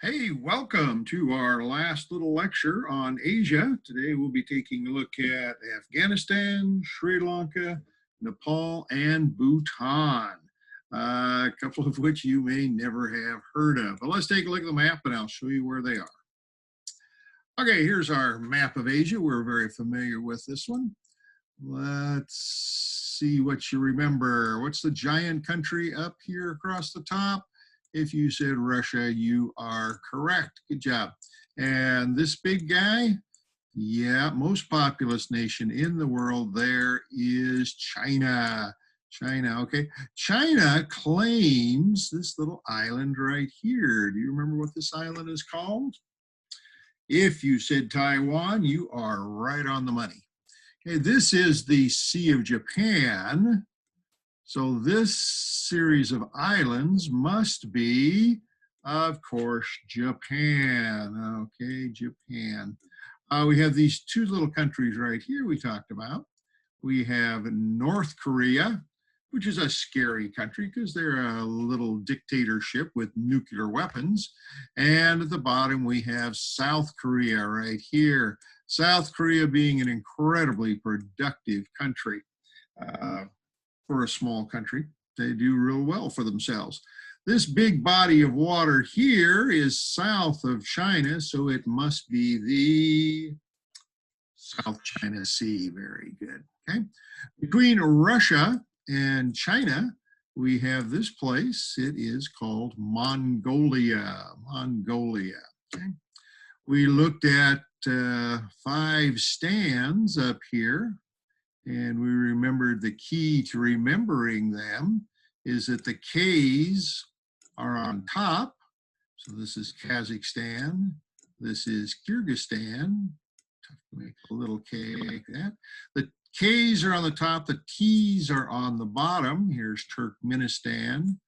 Hey, welcome to our last little lecture on Asia. Today we'll be taking a look at Afghanistan, Sri Lanka, Nepal, and Bhutan, a couple of which you may never have heard of. But let's take a look at the map and I'll show you where they are. Okay, here's our map of Asia. We're very familiar with this one. Let's see what you remember. What's the giant country up here across the top? If you said Russia, you are correct. Good job. And this big guy, yeah, most populous nation in the world there is China. China, okay. China claims this little island right here. Do you remember what this island is called? If you said Taiwan, you are right on the money. Okay, this is the Sea of Japan. So this series of islands must be, of course, Japan. Okay, Japan. We have these two little countries right here we talked about. We have North Korea, which is a scary country because they're a little dictatorship with nuclear weapons. And at the bottom, we have South Korea right here. South Korea being an incredibly productive country. For a small country, they do real well for themselves. This big body of water here is south of China, so it must be the South China Sea. Very good. Okay. Between Russia and China, we have this place. It is called Mongolia. Mongolia. Okay. We looked at 5 stands up here. And we remembered the key to remembering them is that the K's are on top. So this is Kazakhstan. This is Kyrgyzstan. Tough to make a little K like that. The K's are on the top. The T's are on the bottom. Here's Turkmenistan,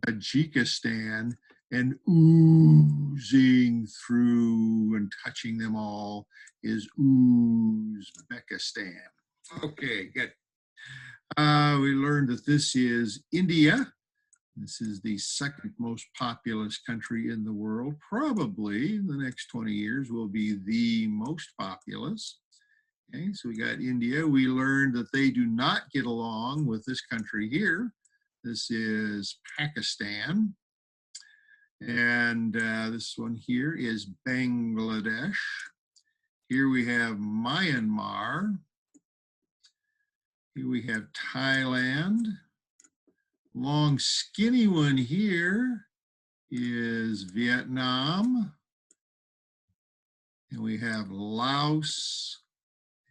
Tajikistan, and oozing through and touching them all is Uzbekistan. Okay, good. We learned that this is India. This is the second most populous country in the world. Probably in the next 20 years will be the most populous. Okay, so we got India. We learned that they do not get along with this country here. This is Pakistan. And this one here is Bangladesh. Here we have Myanmar. Here we have Thailand. Long skinny one here is Vietnam. And we have Laos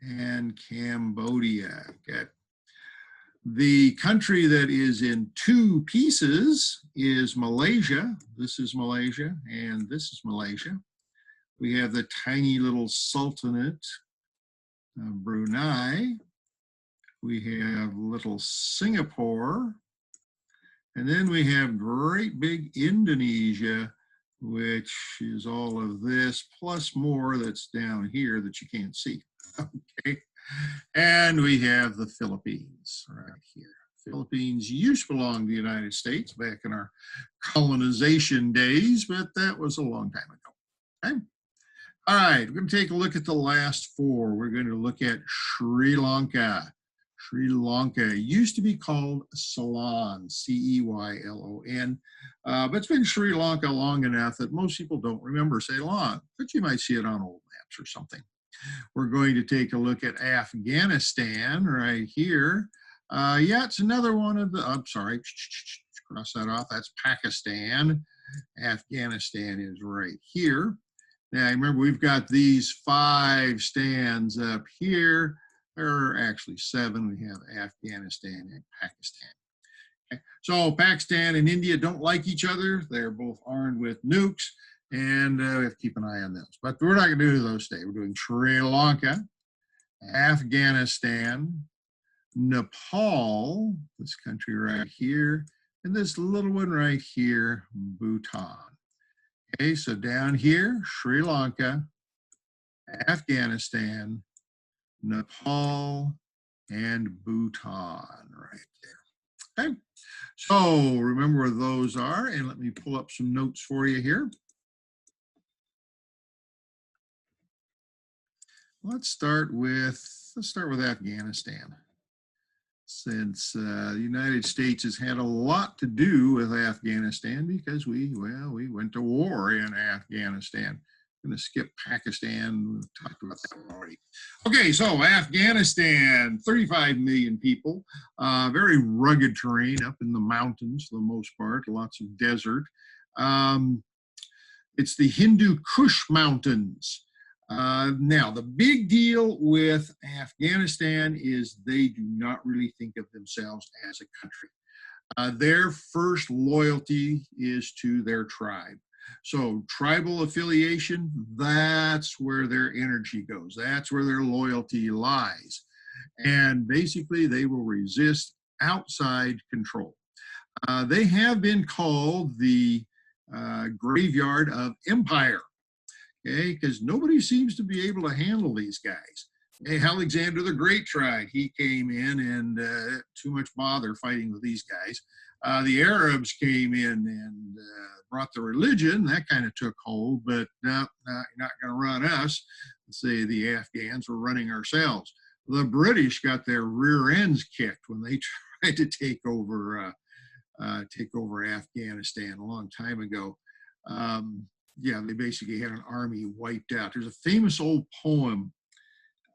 and Cambodia. Okay. The country that is in 2 pieces is Malaysia. This is Malaysia and this is Malaysia. We have the tiny little Sultanate of Brunei. We have little Singapore, and then we have great big Indonesia, which is all of this plus more that's down here that you can't see. Okay, and we have the Philippines right here. Philippines used to belong to the United States back in our colonization days, but that was a long time ago. Okay. All right, we're going to take a look at the last 4. We're going to look at Sri Lanka. Sri Lanka used to be called Ceylon, Ceylon, but it's been Sri Lanka long enough that most people don't remember Ceylon, but you might see it on old maps or something. We're going to take a look at Afghanistan right here. Yeah, it's another one of the, I'm sorry, cross that off, that's Pakistan. Afghanistan is right here. Now, remember, we've got these 5 stands up here. There are actually 7. We have Afghanistan and Pakistan. Okay. So Pakistan and India don't like each other. They're both armed with nukes, and we have to keep an eye on those. But we're not going to do those today. We're doing Sri Lanka, Afghanistan, Nepal, this country right here, and this little one right here, Bhutan. Okay, so down here, Sri Lanka, Afghanistan, Nepal, and Bhutan right there. Okay, so remember where those are, and let me pull up some notes for you here. let's start with Afghanistan. Since the United States has had a lot to do with Afghanistan because we went to war in Afghanistan. I'm going to skip Pakistan. We've talked about that already. Okay, so Afghanistan, 35 million people, very rugged terrain up in the mountains for the most part, lots of desert. It's the Hindu Kush Mountains. Now, the big deal with Afghanistan is they do not really think of themselves as a country. Their first loyalty is to their tribe. So tribal affiliation, that's where their energy goes. That's where their loyalty lies. And basically, they will resist outside control. They have been called the graveyard of empire. Okay, because nobody seems to be able to handle these guys. Hey, Alexander the Great tried. He came in and too much bother fighting with these guys. The Arabs came in and brought the religion. That kind of took hold, but no, you're not going to run us. Say the Afghans were running ourselves. The British got their rear ends kicked when they tried to take over Afghanistan a long time ago. Yeah, they basically had an army wiped out. There's a famous old poem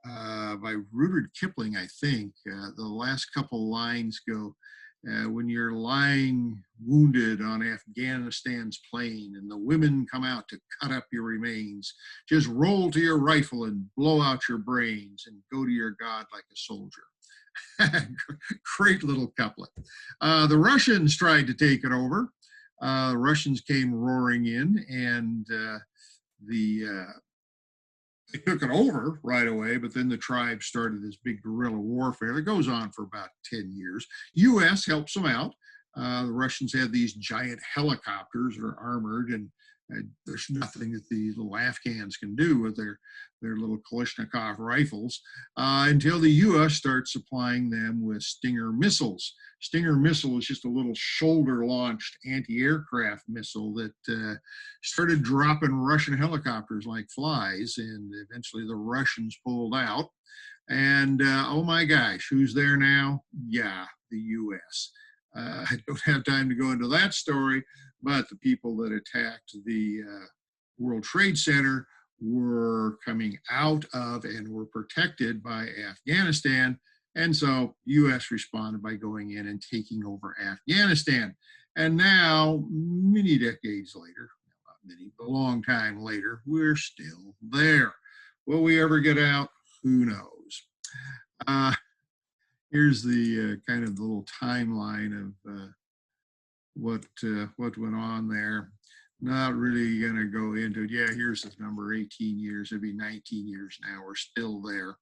by Rudyard Kipling, I think. The last couple lines go, when you're lying wounded on Afghanistan's plain and the women come out to cut up your remains, just roll to your rifle and blow out your brains and go to your God like a soldier. Great little couplet. The Russians tried to take it over. Russians came roaring in and they took it over right away, but then the tribes started this big guerrilla warfare that goes on for about 10 years. U.S. helps them out. The Russians had these giant helicopters that are armored, and there's nothing that the little Afghans can do with their little Kalashnikov rifles until the U.S. starts supplying them with Stinger missiles. Stinger missile is just a little shoulder-launched anti-aircraft missile that started dropping Russian helicopters like flies, and eventually the Russians pulled out. And oh my gosh, who's there now? Yeah, the U.S. I don't have time to go into that story, but the people that attacked the World Trade Center were coming out of and were protected by Afghanistan. And so U.S. responded by going in and taking over Afghanistan. And now, many decades later, not many, but a long time later, we're still there. Will we ever get out? Who knows? Here's the kind of the little timeline of what went on there. Not really going to go into it. Yeah, here's the number, 18 years. It'd be 19 years now. We're still there.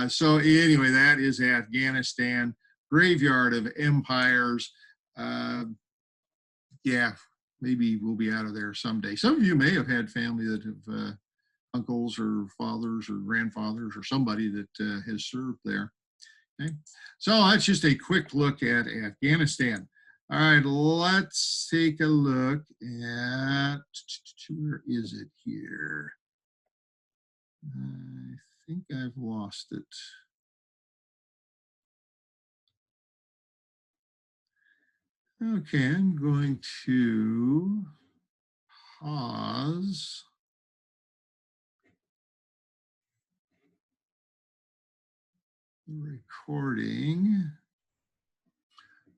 So anyway, that is Afghanistan, graveyard of empires. Yeah, maybe we'll be out of there someday. Some of you may have had family that have uncles or fathers or grandfathers or somebody that has served there. Okay, so that's just a quick look at Afghanistan. All right, let's take a look at, where is it here? I think I've lost it. Okay, I'm going to pause. The recording.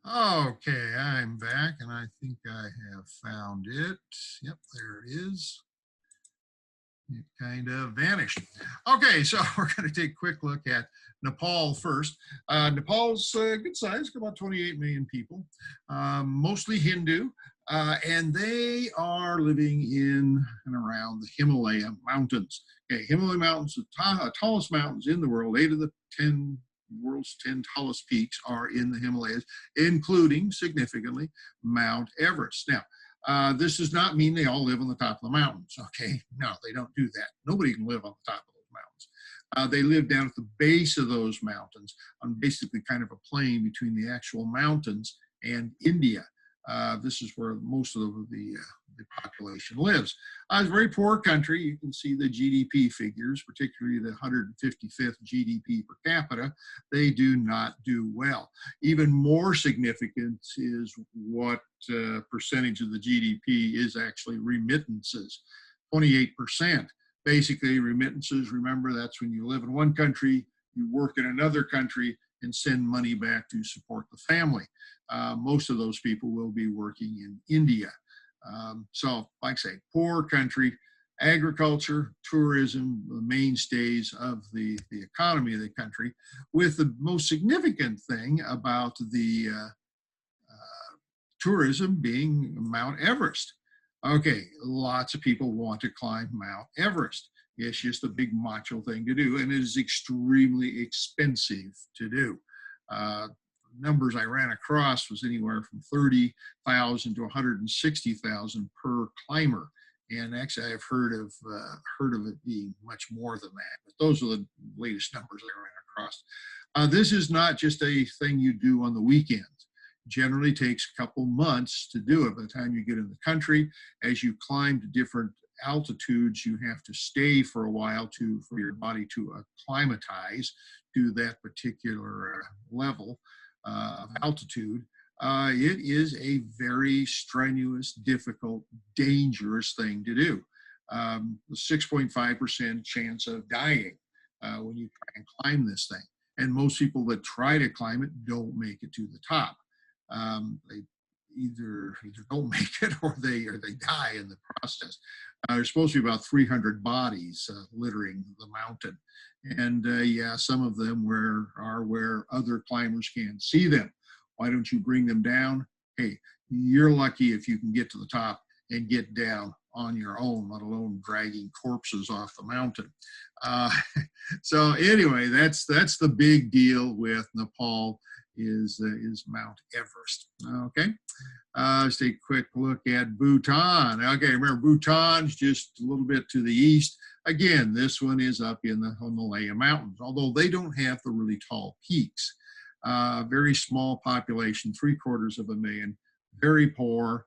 Okay, I'm back and I think I have found it. Yep, there it is. It kind of vanished. Okay, so we're going to take a quick look at Nepal first. Nepal's good size, about 28 million people, mostly Hindu, and they are living in and around the Himalaya mountains. Okay, Himalaya mountains, the tallest mountains in the world, 8 of the 10 world's 10 tallest peaks are in the Himalayas, including significantly Mount Everest. Now, this does not mean they all live on the top of the mountains. Okay, no, they don't do that. Nobody can live on the top of those mountains. They live down at the base of those mountains on basically kind of a plain between the actual mountains and India. This is where most of the population lives. It's a very poor country. You can see the GDP figures, particularly the 155th GDP per capita. They do not do well. Even more significant is what percentage of the GDP is actually remittances, 28%. Basically, remittances, remember, that's when you live in one country, you work in another country, and send money back to support the family. Most of those people will be working in India. So, like I say, poor country, agriculture, tourism, the mainstays of the economy of the country, with the most significant thing about the tourism being Mount Everest. Okay, lots of people want to climb Mount Everest. It's just a big macho thing to do, and it is extremely expensive to do. Numbers I ran across was anywhere from 30,000 to 160,000 per climber, and actually I've heard of it being much more than that. But those are the latest numbers I ran across. This is not just a thing you do on the weekends. Generally takes a couple months to do it. By the time you get in the country, as you climb to different altitudes, you have to stay for a while for your body to acclimatize to that particular level of altitude. It is a very strenuous, difficult, dangerous thing to do. 6.5% chance of dying when you try and climb this thing. And most people that try to climb it don't make it to the top. They either don't make it or they die in the process. There's supposed to be about 300 bodies littering the mountain, and yeah, some of them are where other climbers can't see them. Why don't you bring them down? Hey, you're lucky if you can get to the top and get down on your own, let alone dragging corpses off the mountain. So anyway, that's the big deal with Nepal is Mount Everest. Okay, let's take a quick look at Bhutan. Okay, remember Bhutan's just a little bit to the east. Again, this one is up in the Himalaya Mountains, although they don't have the really tall peaks. Very small population, 750,000, very poor.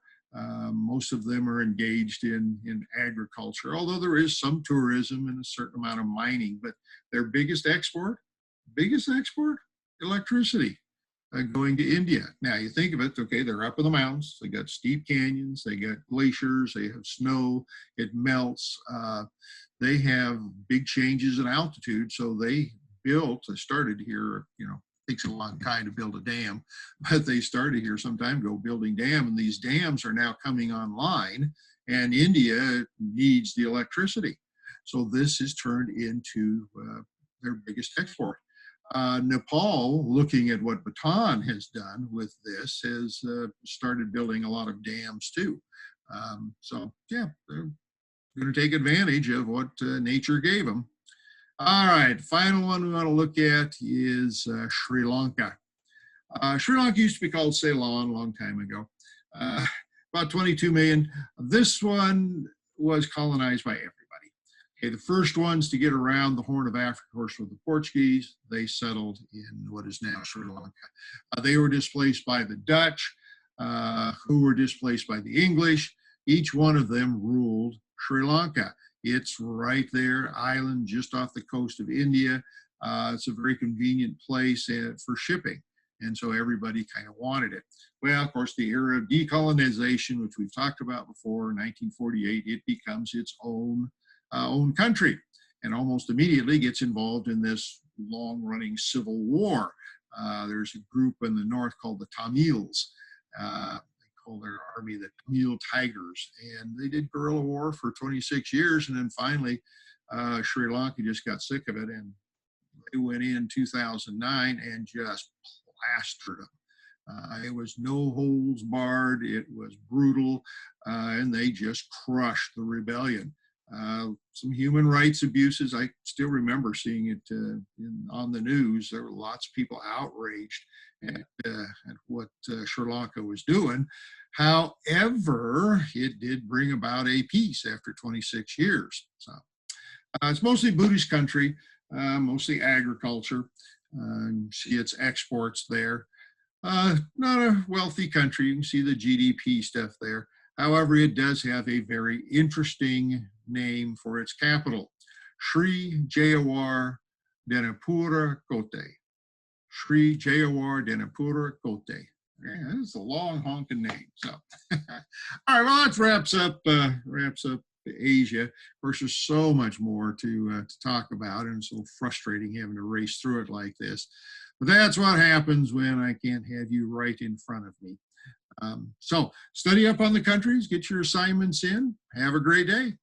Most of them are engaged in agriculture, although there is some tourism and a certain amount of mining, but their biggest export, electricity. Going to India. Now you think of it, okay, they're up in the mountains, they got steep canyons, they got glaciers, they have snow, it melts. They have big changes in altitude, so they started here, takes a long time to build a dam, but they started here some time ago building dam, and these dams are now coming online, and India needs the electricity. So this has turned into their biggest export. Nepal, looking at what Bhutan has done with this, has started building a lot of dams too. So yeah, they're going to take advantage of what nature gave them. All right, final one we want to look at is Sri Lanka. Sri Lanka used to be called Ceylon a long time ago. About 22 million. This one was colonized by everybody. Okay, the first ones to get around the Horn of Africa, of course, were the Portuguese. They settled in what is now Sri Lanka. They were displaced by the Dutch, who were displaced by the English. Each one of them ruled Sri Lanka. It's right there, island just off the coast of India. It's a very convenient place for shipping. And so everybody kind of wanted it. Well, of course, the era of decolonization, which we've talked about before, 1948, it becomes its own country, and almost immediately gets involved in this long-running civil war. There's a group in the north called the Tamils. They call their army the Tamil Tigers, and they did guerrilla war for 26 years, and then finally Sri Lanka just got sick of it, and they went in 2009 and just plastered them. It was no holds barred, it was brutal, and they just crushed the rebellion. Some human rights abuses. I still remember seeing it on the news. There were lots of people outraged at what Sri Lanka was doing. However, it did bring about a peace after 26 years. So it's mostly Buddhist country, mostly agriculture. See its exports there. Not a wealthy country. You can see the GDP stuff there. However, it does have a very interesting name for its capital, Sri Jayawar Dinapura Kotte. Sri Jayawar Dinapura Kotte. Yeah, that's a long honking name. So, all right, well, that wraps up Asia. Of course, there's so much more to talk about, and it's so frustrating having to race through it like this. But that's what happens when I can't have you right in front of me. So study up on the countries, get your assignments in. Have a great day.